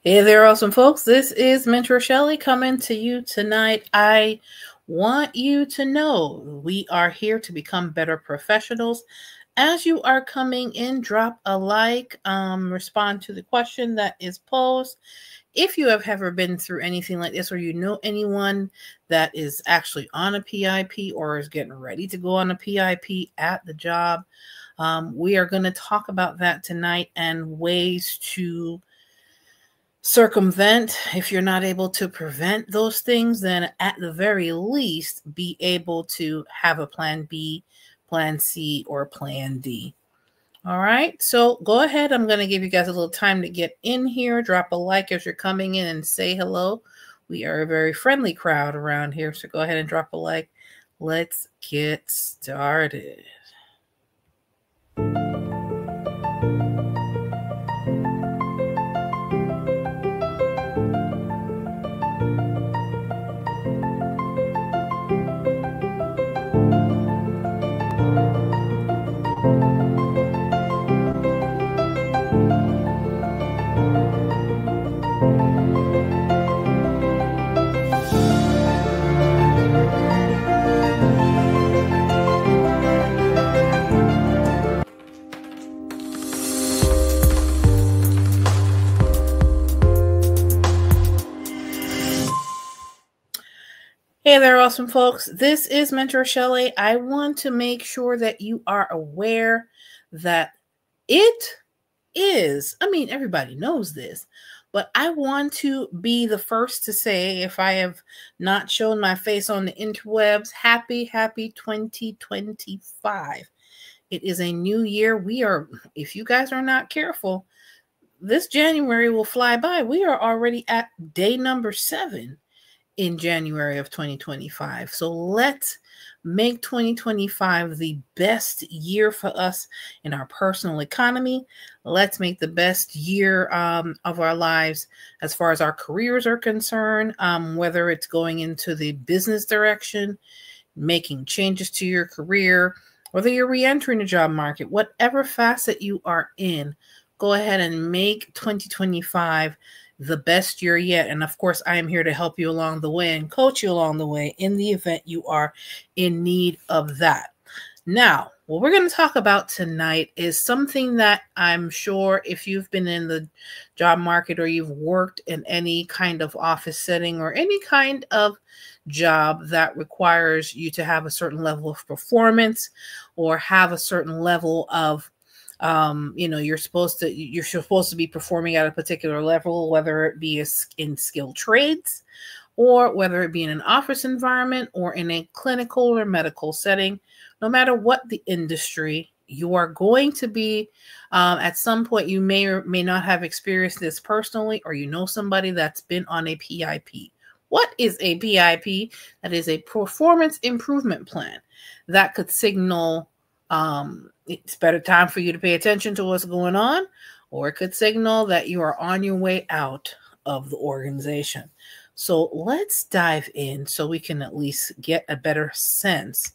Hey there, awesome folks. This is Mentor Shelley coming to you tonight. I want you to know we are here to become better professionals. As you are coming in, drop a like, respond to the question that is posed. If you have ever been through anything like this, or you know anyone that is actually on a PIP or is getting ready to go on a PIP at the job, we are going to talk about that tonight and ways to circumvent. If you're not able to prevent those things, then at the very least be able to have a plan B, plan C, or plan D. All right, so go ahead. I'm going to give you guys a little time to get in here. Drop a like as you're coming in and say hello. We are a very friendly crowd around here, so go ahead and drop a like. Let's get started. Hey there, awesome folks. This is Mentor Shelley. I want to make sure that you are aware that it is, everybody knows this, but I want to be the first to say, if I have not shown my face on the interwebs, happy 2025. It is a new year. If you guys are not careful, this January will fly by. We are already at day number 7 in January of 2025. So let's make 2025 the best year for us in our personal economy. Let's make the best year of our lives as far as our careers are concerned, whether it's going into the business direction, making changes to your career, whether you're re-entering the job market, whatever facet you are in, go ahead and make 2025 the best year yet. And of course, I am here to help you along the way and coach you along the way in the event you are in need of that. Now, what we're going to talk about tonight is something that I'm sure if you've been in the job market or you've worked in any kind of office setting or any kind of job that requires you to have a certain level of performance or have a certain level of you're supposed to be performing at a particular level, whether it be in skilled trades or whether it be in an office environment or in a clinical or medical setting. No matter what the industry, you are going to be at some point, you may or may not have experienced this personally, or you know somebody that's been on a PIP. What is a PIP? That is a performance improvement plan that could signal it's better time for you to pay attention to what's going on, or it could signal that you are on your way out of the organization. So let's dive in so we can at least get a better sense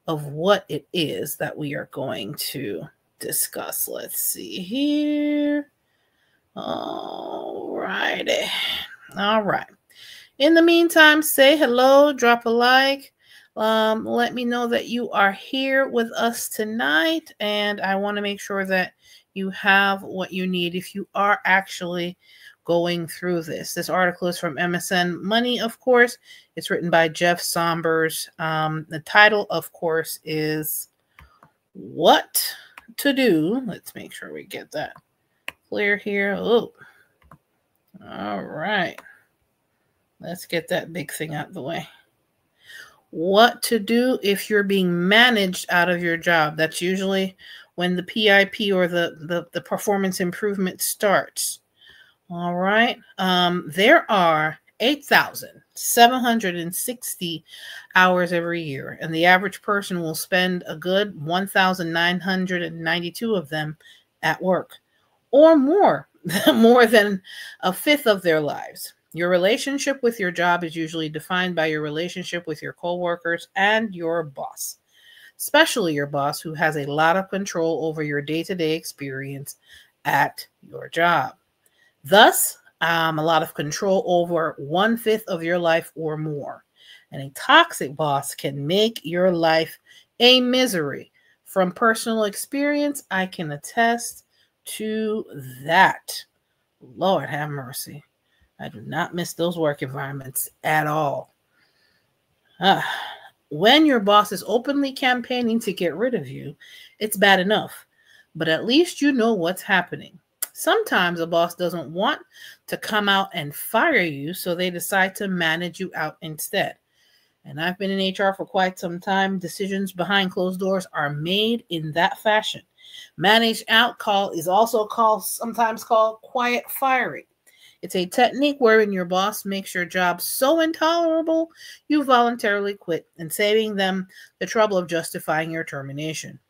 of what it is that we are going to discuss. Let's see here. All righty. All right. In the meantime, say hello, drop a like. Let me know that you are here with us tonight, and I want to make sure that you have what you need if you are actually going through this. This article is from MSN Money, of course. It's written by Jeff Sombers. The title, of course, is What to Do. Let's make sure we get that clear here. Oh, all right. Let's get that big thing out of the way. What to do if you're being managed out of your job. That's usually when the PIP or the performance improvement starts. All right. There are 8,760 hours every year, and the average person will spend a good 1,992 of them at work, or more than a fifth of their lives. Your relationship with your job is usually defined by your relationship with your coworkers and your boss, especially your boss, who has a lot of control over your day-to-day experience at your job. Thus, a lot of control over 1/5 of your life or more. And a toxic boss can make your life a misery. From personal experience, I can attest to that. Lord have mercy. I do not miss those work environments at all. When your boss is openly campaigning to get rid of you, it's bad enough, but at least you know what's happening. Sometimes a boss doesn't want to come out and fire you, so they decide to manage you out instead. And I've been in HR for quite some time. Decisions behind closed doors are made in that fashion. Managed out call is also sometimes called quiet firing. It's a technique wherein your boss makes your job so intolerable you voluntarily quit and saving them the trouble of justifying your termination.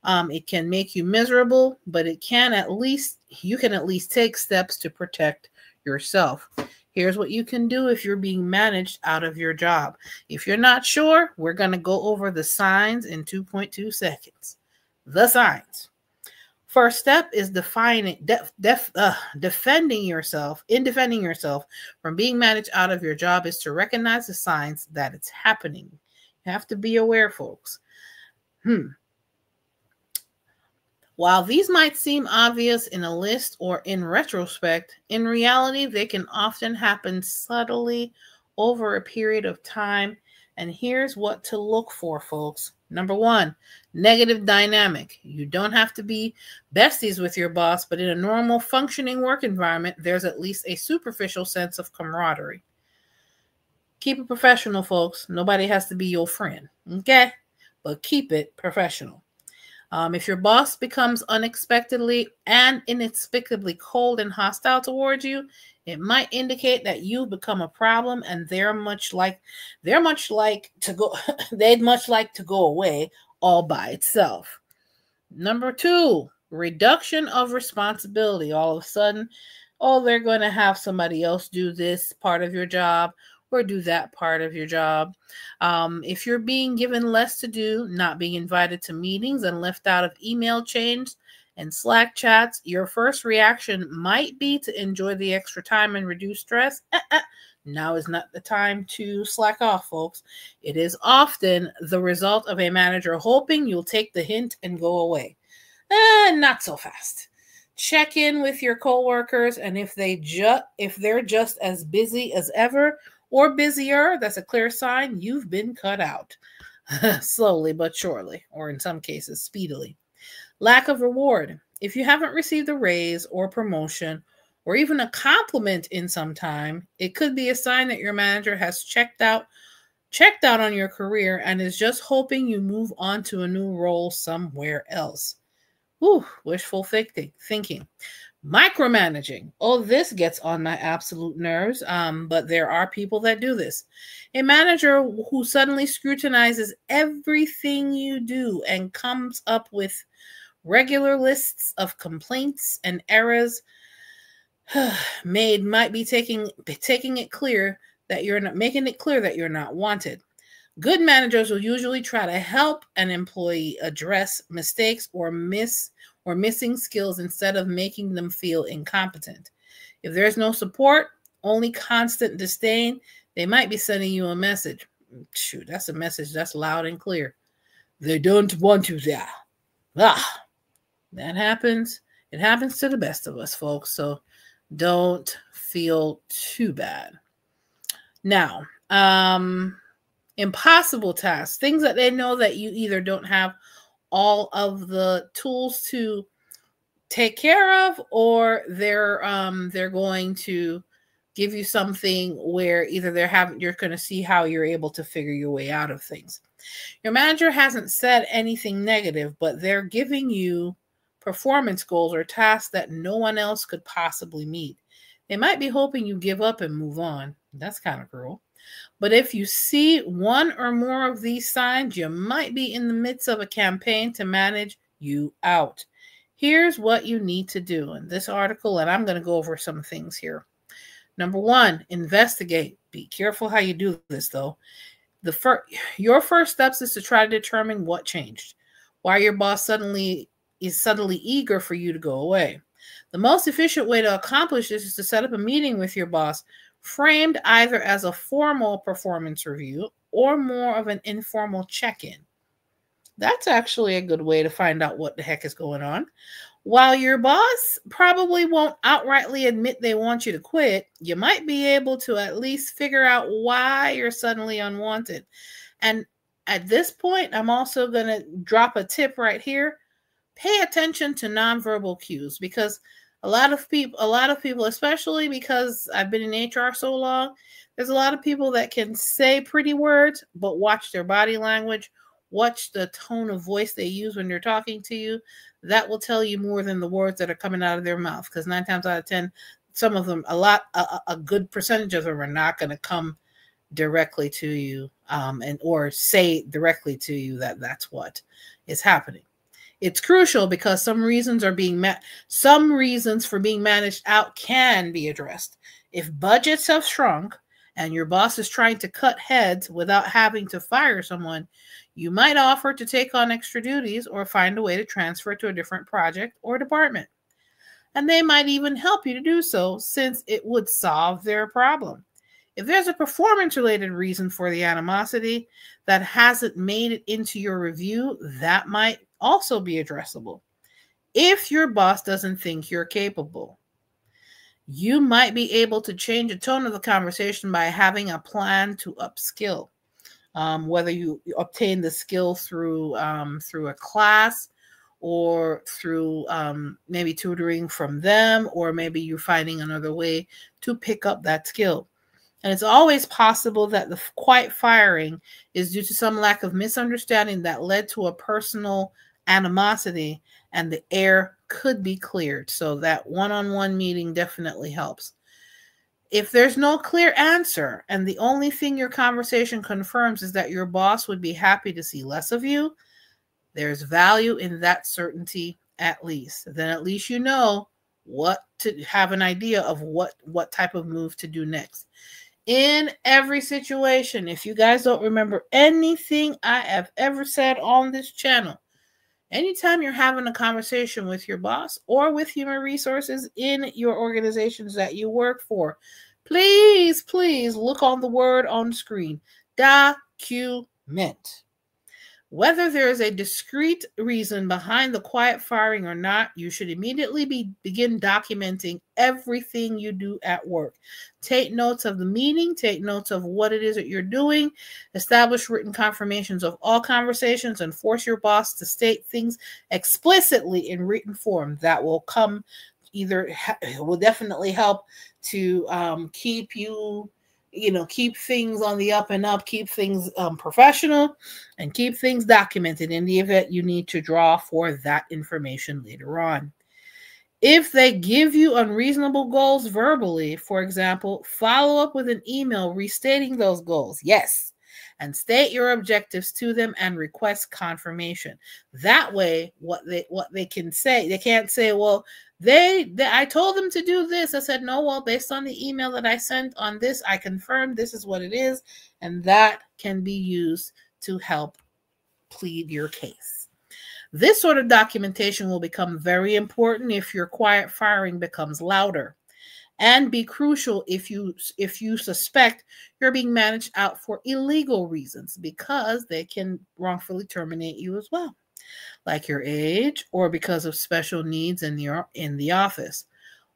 It can make you miserable, but you can at least take steps to protect yourself. Here's what you can do if you're being managed out of your job. If you're not sure, we're going to go over the signs in 2.2 seconds. The signs. First step is defending yourself. In defending yourself from being managed out of your job is to recognize the signs that it's happening. You have to be aware, folks. While these might seem obvious in a list or in retrospect, in reality, they can often happen subtly over a period of time. And here's what to look for, folks. Number 1, negative dynamic. You don't have to be besties with your boss, but in a normal functioning work environment, there's at least a superficial sense of camaraderie. Keep it professional, folks. Nobody has to be your friend, okay? But keep it professional. If your boss becomes unexpectedly and inexplicably cold and hostile towards you, it might indicate that you've become a problem and they'd much like to go away all by itself. Number 2, reduction of responsibility. All of a sudden, they're going to have somebody else do this part of your job or do that part of your job. If you're being given less to do, not being invited to meetings and left out of email chains and Slack chats, your first reaction might be to enjoy the extra time and reduce stress. Now is not the time to slack off, folks. It is often the result of a manager hoping you'll take the hint and go away. Not so fast. Check in with your coworkers, and if they're just as busy as ever or busier, that's a clear sign you've been cut out. Slowly but surely, or in some cases, speedily. Lack of reward. If you haven't received a raise or promotion or even a compliment in some time, it could be a sign that your manager has checked out on your career and is just hoping you move on to a new role somewhere else. Wishful thinking. Micromanaging. This gets on my absolute nerves, but there are people that do this. A manager who suddenly scrutinizes everything you do and comes up with regular lists of complaints and errors made might be making it clear that you're not wanted. Good managers will usually try to help an employee address mistakes or missing skills instead of making them feel incompetent. If there's no support, only constant disdain, they might be sending you a message. Shoot, that's a message that's loud and clear. They don't want you there. That happens. It happens to the best of us, folks. So don't feel too bad. Now, impossible tasks, things that they know that you either don't have all of the tools to take care of, or they're going to give you something where either you're going to see how you're able to figure your way out of things. Your manager hasn't said anything negative, but they're giving you performance goals or tasks that no one else could possibly meet. They might be hoping you give up and move on. That's kind of cruel. But if you see one or more of these signs, you might be in the midst of a campaign to manage you out. Here's what you need to do in this article, and I'm going to go over some things here. Number 1, investigate. Be careful how you do this, though. Your first steps is to try to determine what changed, why your boss is suddenly eager for you to go away. The most efficient way to accomplish this is to set up a meeting with your boss, framed either as a formal performance review or more of an informal check-in. That's actually a good way to find out what the heck is going on. While your boss probably won't outrightly admit they want you to quit, you might be able to at least figure out why you're suddenly unwanted. And at this point, I'm also going to drop a tip right here. Pay attention to nonverbal cues, because a lot of people, especially because I've been in HR so long, there's a lot of people that can say pretty words, but watch their body language, watch the tone of voice they use when they're talking to you. That will tell you more than the words that are coming out of their mouth, because 9 times out of 10, some of them, a good percentage of them are not going to come directly to you or say directly to you that that's what is happening. It's crucial because some reasons for being managed out can be addressed. If budgets have shrunk and your boss is trying to cut heads without having to fire someone, you might offer to take on extra duties or find a way to transfer to a different project or department. And they might even help you to do so, since it would solve their problem. If there's a performance-related reason for the animosity that hasn't made it into your review, that might also be addressable. If your boss doesn't think you're capable, you might be able to change the tone of the conversation by having a plan to upskill. Whether you obtain the skill through a class, or through maybe tutoring from them, or maybe you're finding another way to pick up that skill. And it's always possible that the quiet firing is due to some lack of misunderstanding that led to a personal animosity, and the air could be cleared. So that one-on-one meeting definitely helps. If there's no clear answer and the only thing your conversation confirms is that your boss would be happy to see less of you, there's value in that certainty at least. Then at least you know what to have an idea of what type of move to do next. In every situation, if you guys don't remember anything I have ever said on this channel, anytime you're having a conversation with your boss or with human resources in your organizations that you work for, please look on the word on screen. Document. Whether there is a discrete reason behind the quiet firing or not, you should immediately begin documenting everything you do at work. Take notes of the meeting, take notes of what it is that you're doing, establish written confirmations of all conversations, and force your boss to state things explicitly in written form. That will will definitely help to keep things on the up and up, keep things professional, and keep things documented in the event you need to draw for that information later on. If they give you unreasonable goals verbally, for example, follow up with an email restating those goals. Yes. And state your objectives to them and request confirmation. That way, what they can say, they can't say, well, I told them to do this. I said, no, well, based on the email that I sent on this, I confirmed this is what it is. And that can be used to help plead your case. This sort of documentation will become very important if your quiet firing becomes louder, and be crucial if you suspect you're being managed out for illegal reasons, because they can wrongfully terminate you as well, like your age or because of special needs in the office.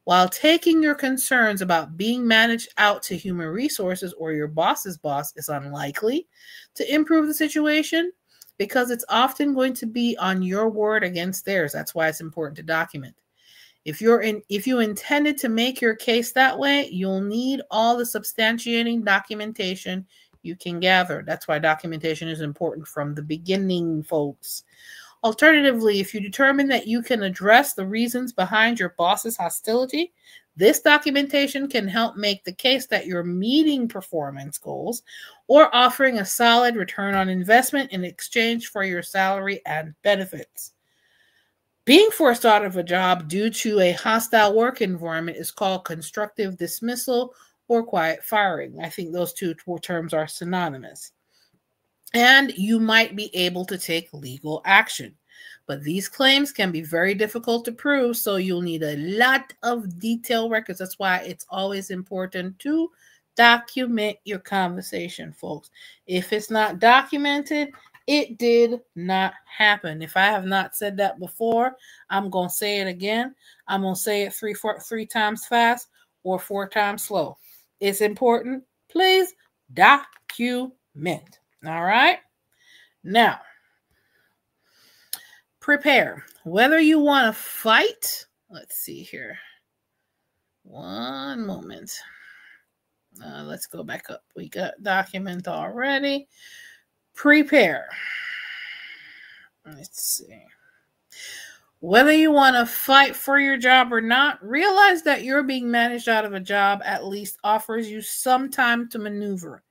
While taking your concerns about being managed out to human resources or your boss's boss is unlikely to improve the situation, because it's often going to be on your word against theirs. That's why it's important to document. If you intended to make your case that way, you'll need all the substantiating documentation you can gather. That's why documentation is important from the beginning, folks. Alternatively, if you determine that you can address the reasons behind your boss's hostility, this documentation can help make the case that you're meeting performance goals or offering a solid return on investment in exchange for your salary and benefits. Being forced out of a job due to a hostile work environment is called constructive dismissal or quiet firing. I think those two terms are synonymous. And you might be able to take legal action. But these claims can be very difficult to prove, so you'll need a lot of detailed records. That's why it's always important to document your conversation, folks. If it's not documented, it did not happen. If I have not said that before, I'm going to say it again. I'm going to say it three times fast or 4 times slow. It's important. Please document. All right? Now, prepare. Whether you want to fight, let's see here. One moment. Let's go back up. We got document already. Prepare. Let's see. Whether you want to fight for your job or not, realize that you're being managed out of a job at least offers you some time to maneuver.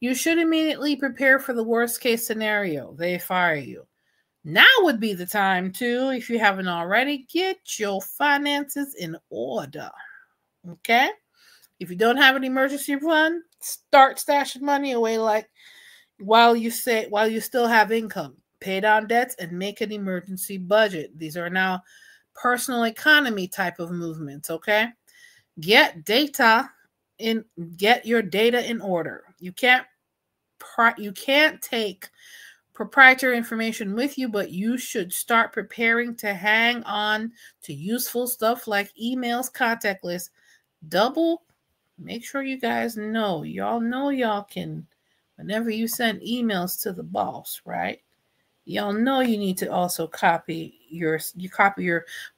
You should immediately prepare for the worst case scenario. They fire you. Now would be the time to, if you haven't already, get your finances in order. Okay? If you don't have an emergency fund, start stashing money away like while you still have income. Pay down debts and make an emergency budget. These are now personal economy type of movements, okay? Get your data in order. You can't take proprietary information with you, but you should start preparing to hang on to useful stuff like emails, contact lists. Make sure you guys know. Y'all can, whenever you send emails to the boss, right? Y'all know you need to also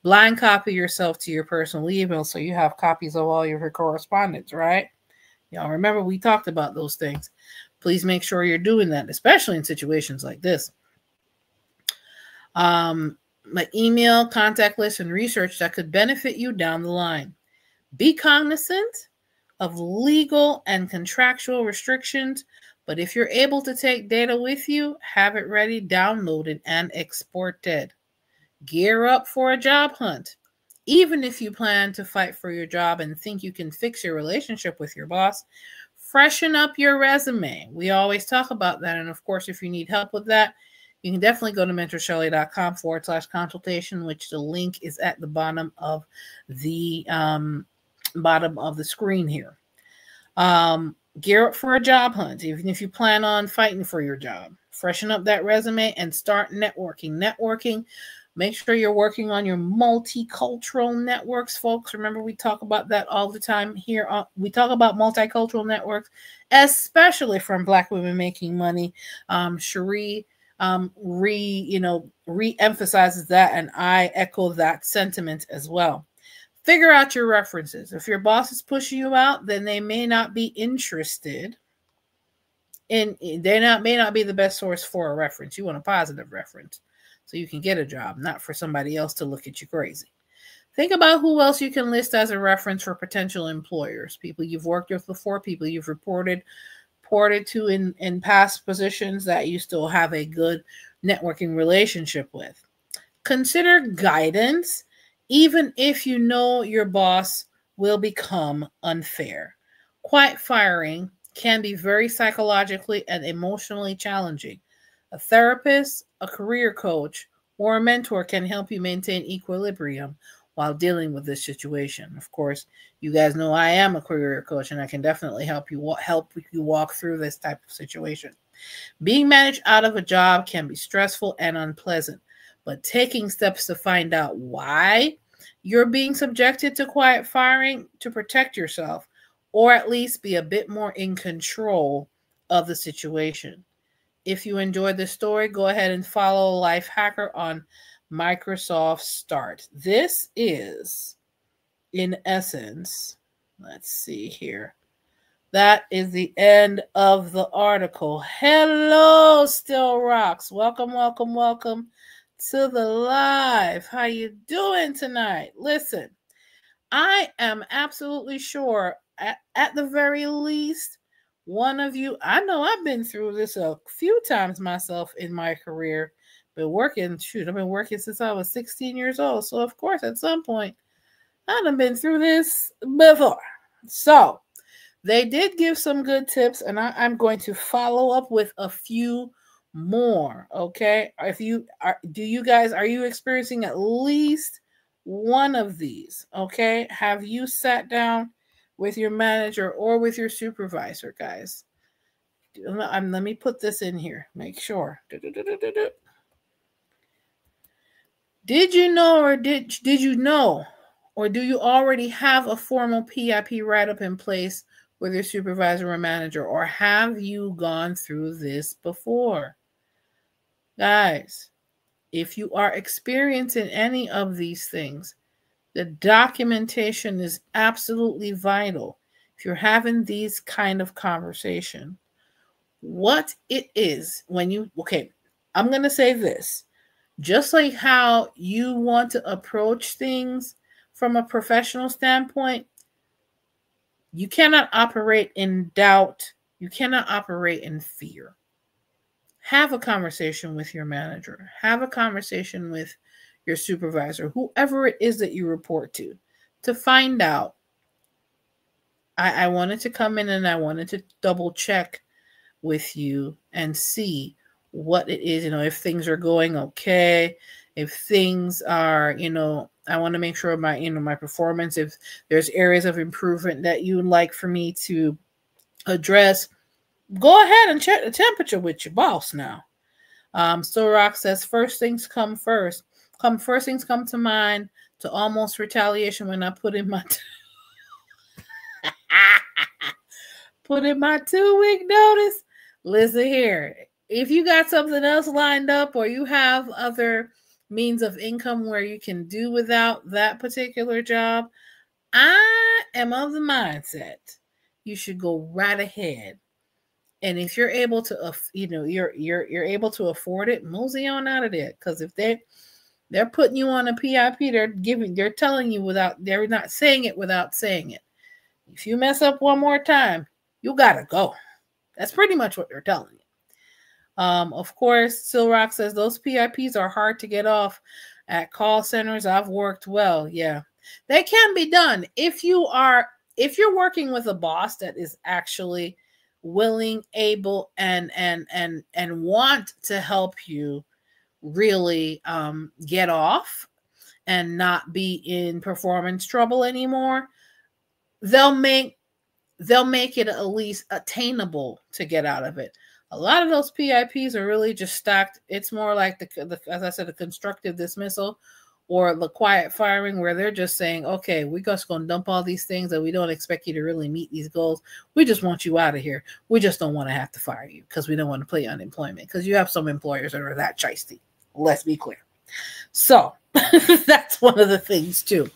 blind copy yourself to your personal email so you have copies of all your correspondence, right? Y'all remember we talked about those things. Please make sure you're doing that, especially in situations like this. My email, contact list, and research that could benefit you down the line. Be cognizant of legal and contractual restrictions, but if you're able to take data with you, have it ready, downloaded, and exported. Gear up for a job hunt. Even if you plan to fight for your job and think you can fix your relationship with your boss, freshen up your resume. We always talk about that. And of course, if you need help with that, you can definitely go to mentorshelley.com/consultation, which the link is at the bottom of the screen here. Gear up for a job hunt, even if you plan on fighting for your job. Freshen up that resume and start networking. Make sure you're working on your multicultural networks, folks. Remember, we talk about that all the time here. We talk about multicultural networks, especially from Black women making money. Cherie re-emphasizes that, and I echo that sentiment as well. Figure out your references. If your boss is pushing you out, then they may not be interested may not be the best source for a reference. You want a positive reference so you can get a job, not for somebody else to look at you crazy. Think about who else you can list as a reference for potential employers, people you've worked with before, people you've reported to in past positions that you still have a good networking relationship with. Consider guidance, even if you know your boss will become unfair. Quiet firing can be very psychologically and emotionally challenging. A therapist, a career coach, or a mentor can help you maintain equilibrium while dealing with this situation. Of course, you guys know I am a career coach, and I can definitely help you walk through this type of situation. Being managed out of a job can be stressful and unpleasant, but taking steps to find out why you're being subjected to quiet firing to protect yourself, or at least be a bit more in control of the situation. If you enjoyed this story, go ahead and follow Life Hacker on Microsoft Start. This is, in essence, let's see here. That is the end of the article. Hello, Still Rocks. Welcome to the live. How you doing tonight? Listen, I am absolutely sure at the very least, one of you, I know I've been through this a few times myself in my career. I've been working since I was 16 years old. So of course, at some point, I've been through this before. So they did give some good tips, and I'm going to follow up with a few more. Okay. If you are, are you experiencing at least one of these? Okay. Have you sat down with your manager or with your supervisor, guys? Let me put this in here. Make sure. Did you know, or did you know, or do you already have a formal PIP write-up in place with your supervisor or manager, or have you gone through this before? Guys, if you are experiencing any of these things, the documentation is absolutely vital. If you're having these kind of conversation, what it is when you, okay, I'm going to say this. Just like how you want to approach things from a professional standpoint, you cannot operate in doubt. You cannot operate in fear. Have a conversation with your manager. Have a conversation with your supervisor, whoever it is that you report to find out. I wanted to come in and I wanted to double check with you and see what it is, if things are going okay, if things are, I want to make sure my performance, if there's areas of improvement that you would like for me to address, go ahead and check the temperature with your boss now. Rock says, first things come first. First things come to mind to almost retaliation when I put in my put in my 2-week notice. Listen here. If you got something else lined up or you have other means of income where you can do without that particular job, I am of the mindset you should go right ahead. And if you're able to, you're able to afford it, mosey on out of there. Because if they're putting you on a PIP, they're telling you they're not saying it without saying it. If you mess up one more time, you gotta go. That's pretty much what they're telling you. Of course, Silrock says those PIPs are hard to get off at call centers. I've worked well. Yeah, they can be done if you're working with a boss that is actually willing, able, and want to help you really get off and not be in performance trouble anymore. They'll make it at least attainable to get out of it. A lot of those PIPs are really just stacked. It's more like as I said, the constructive dismissal or the quiet firing, where they're just saying, okay, we're just going to dump all these things and we don't expect you to really meet these goals. We just want you out of here. We just don't want to have to fire you because we don't want to play unemployment, because you have some employers that are that shisty. Let's be clear. So that's one of the things too.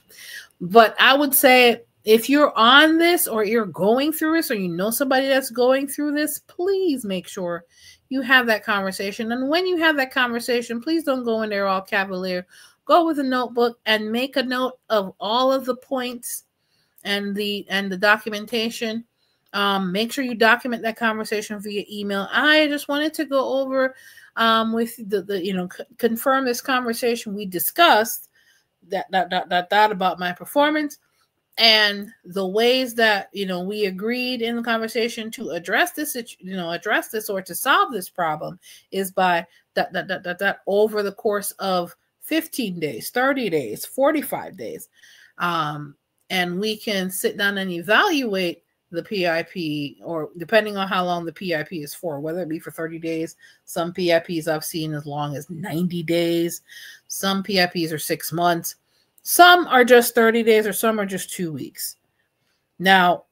But I would say, if you're on this or you're going through this or you know somebody that's going through this, please make sure you have that conversation. And when you have that conversation, please don't go in there all cavalier. Go with a notebook and make a note of all of the points and the documentation. Make sure you document that conversation via email. I just wanted to go over with confirm this conversation we discussed that about my performance. And the ways that, we agreed in the conversation to address this, or to solve this problem is by that over the course of 15 days, 30 days, 45 days. And we can sit down and evaluate the PIP, or depending on how long the PIP is for, whether it be for 30 days. Some PIPs I've seen as long as 90 days. Some PIPs are 6 months. Some are just 30 days, or some are just 2 weeks. Now,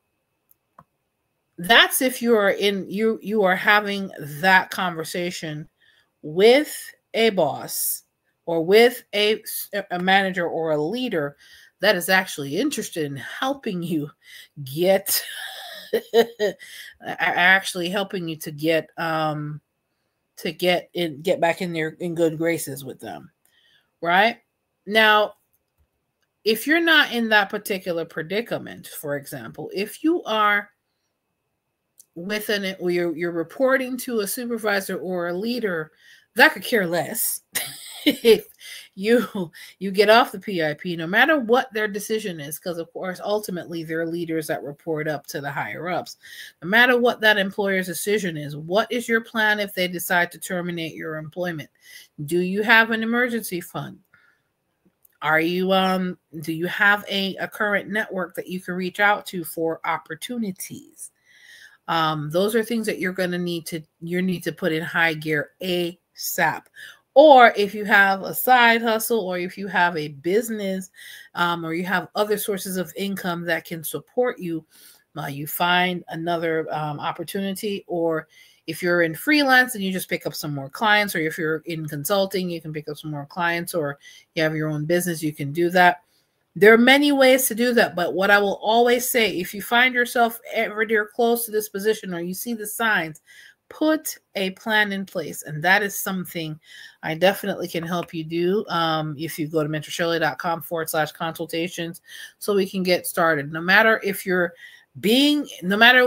that's if you are having that conversation with a boss or with a manager or a leader that is actually interested in helping you get actually helping you to get back in good graces with them, right? Now, if you're not in that particular predicament, for example, if you are you're reporting to a supervisor or a leader, that could care less. If you get off the PIP, no matter what their decision is, because of course, ultimately they're leaders that report up to the higher ups. No matter what that employer's decision is, what is your plan if they decide to terminate your employment? Do you have an emergency fund? Are you do you have a current network that you can reach out to for opportunities? Those are things that you're going to need to put in high gear ASAP. Or if you have a side hustle, or if you have a business, or you have other sources of income that can support you, you find another opportunity. Or if you're in freelance and you just pick up some more clients, or if you're in consulting, you can pick up some more clients, or you have your own business, you can do that. There are many ways to do that, but what I will always say, if you find yourself ever near close to this position, or you see the signs, put a plan in place. And that is something I definitely can help you do if you go to mentorshirley.com/consultations, so we can get started. No matter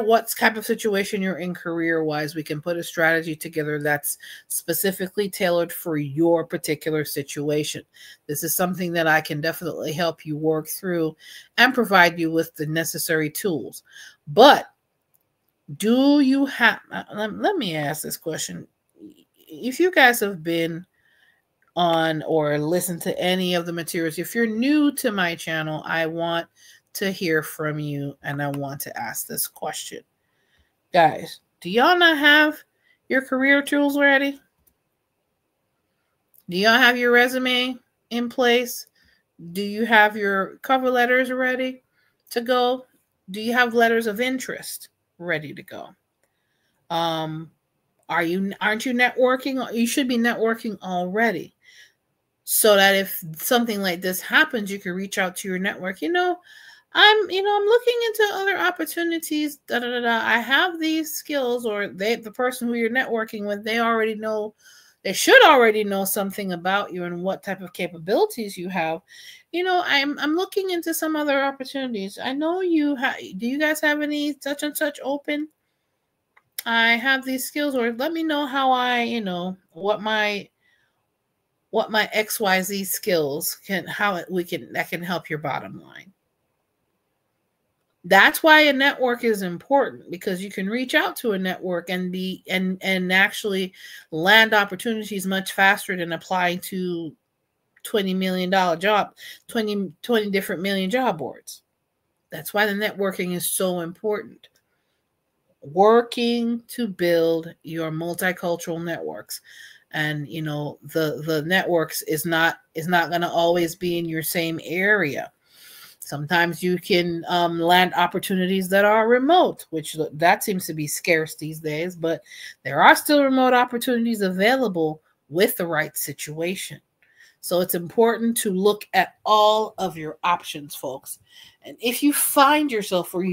what type of situation you're in career-wise, we can put a strategy together that's specifically tailored for your particular situation. This is something that I can definitely help you work through and provide you with the necessary tools. But do you have, let me ask this question. If you guys have been on or listened to any of the materials, if you're new to my channel, I want to hear from you, and I want to ask this question. Guys, do y'all not have your career tools ready? Do y'all have your resume in place? Do you have your cover letters ready to go? Do you have letters of interest ready to go? Aren't you networking? You should be networking already, so that if something like this happens, you can reach out to your network. I'm looking into other opportunities. I have these skills, or the person who you're networking with, they should already know something about you and what type of capabilities you have. I'm looking into some other opportunities. I know you do you guys have any such and such open? I have these skills, or let me know how what my XYZ skills that can help your bottom line. That's why a network is important, because you can reach out to a network and actually land opportunities much faster than applying to $20 million job, 20 different million job boards. That's why the networking is so important. Working to build your multicultural networks. And the networks is not going to always be in your same area. Sometimes you can land opportunities that are remote, which that seems to be scarce these days, but there are still remote opportunities available with the right situation. So it's important to look at all of your options, folks. And if you find yourself, or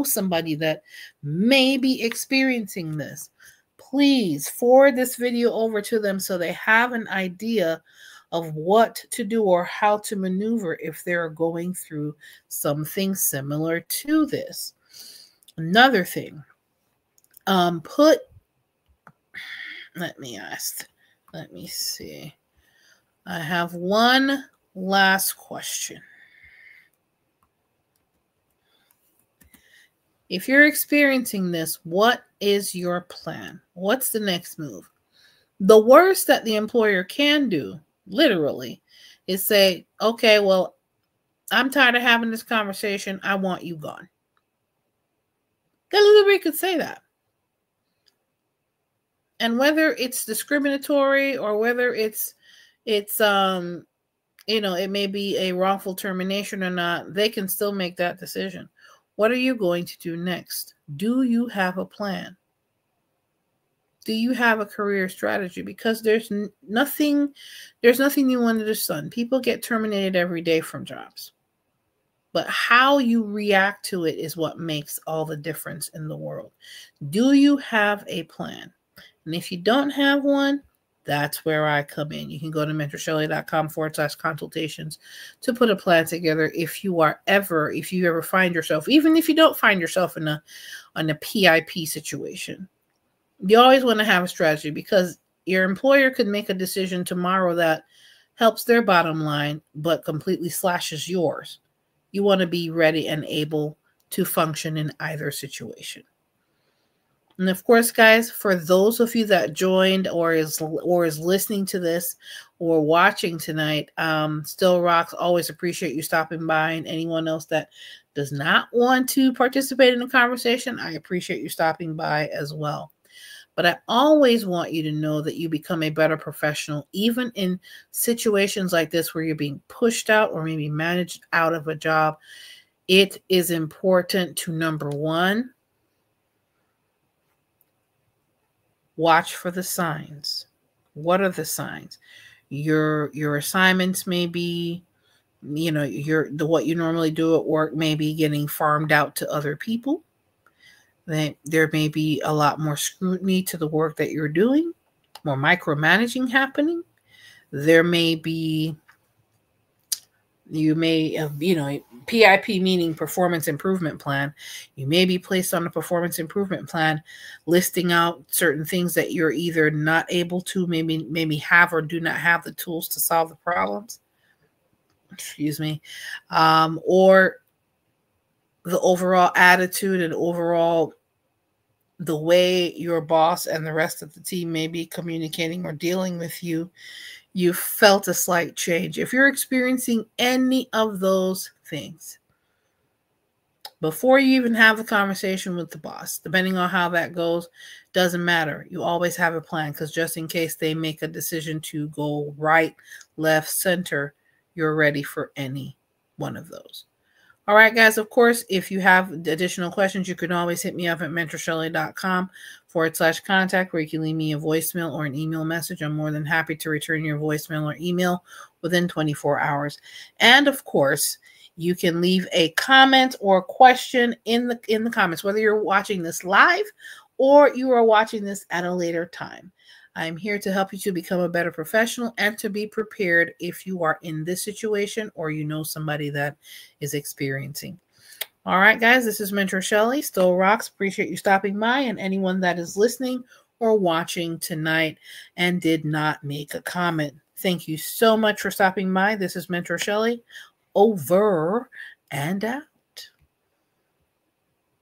somebody that may be experiencing this, please forward this video over to them so they have an idea of what to do or how to maneuver if they're going through something similar to this. Another thing, let me see. I have one last question. If you're experiencing this, what is your plan? What's the next move? The worst that the employer can do, literally, is say, okay, well, I'm tired of having this conversation. I want you gone. They literally could say that. And whether it's discriminatory or whether it's it may be a wrongful termination or not, they can still make that decision. What are you going to do next? Do you have a plan? Do you have a career strategy? Because there's nothing new under the sun. People get terminated every day from jobs. But how you react to it is what makes all the difference in the world. Do you have a plan? And if you don't have one, that's where I come in. You can go to mentorshirley.com/consultations to put a plan together if you ever find yourself, even if you don't find yourself in a PIP situation. You always want to have a strategy, because your employer could make a decision tomorrow that helps their bottom line, but completely slashes yours. You want to be ready and able to function in either situation. And of course, guys, for those of you that joined or is listening to this or watching tonight, Still Rocks, always appreciate you stopping by. And anyone else that does not want to participate in the conversation, I appreciate you stopping by as well. But I always want you to know that you become a better professional, even in situations like this where you're being pushed out or maybe managed out of a job. It is important to, number one, watch for the signs. What are the signs? Your assignments may be, what you normally do at work may be getting farmed out to other people. There may be a lot more scrutiny to the work that you're doing, more micromanaging happening. There may be, PIP meaning performance improvement plan. You may be placed on a performance improvement plan listing out certain things that you're either not able to maybe have or do not have the tools to solve the problems. Or the overall attitude and overall the way your boss and the rest of the team may be communicating or dealing with you. You felt a slight change. If you're experiencing any of those things, before you even have the conversation with the boss, depending on how that goes, doesn't matter. You always have a plan, because just in case they make a decision to go right, left, center, you're ready for any one of those. All right, guys, of course, if you have additional questions, you can always hit me up at mentorshelley.com/contact, where you can leave me a voicemail or an email message. I'm more than happy to return your voicemail or email within 24 hours. And of course, you can leave a comment or question in the comments, whether you're watching this live or you are watching this at a later time. I'm here to help you to become a better professional and to be prepared if you are in this situation or you know somebody that is experiencing. All right, guys, this is Mentor Shelley. Still Rocks. Appreciate you stopping by, and anyone that is listening or watching tonight and did not make a comment. Thank you so much for stopping by. This is Mentor Shelley. Over and out.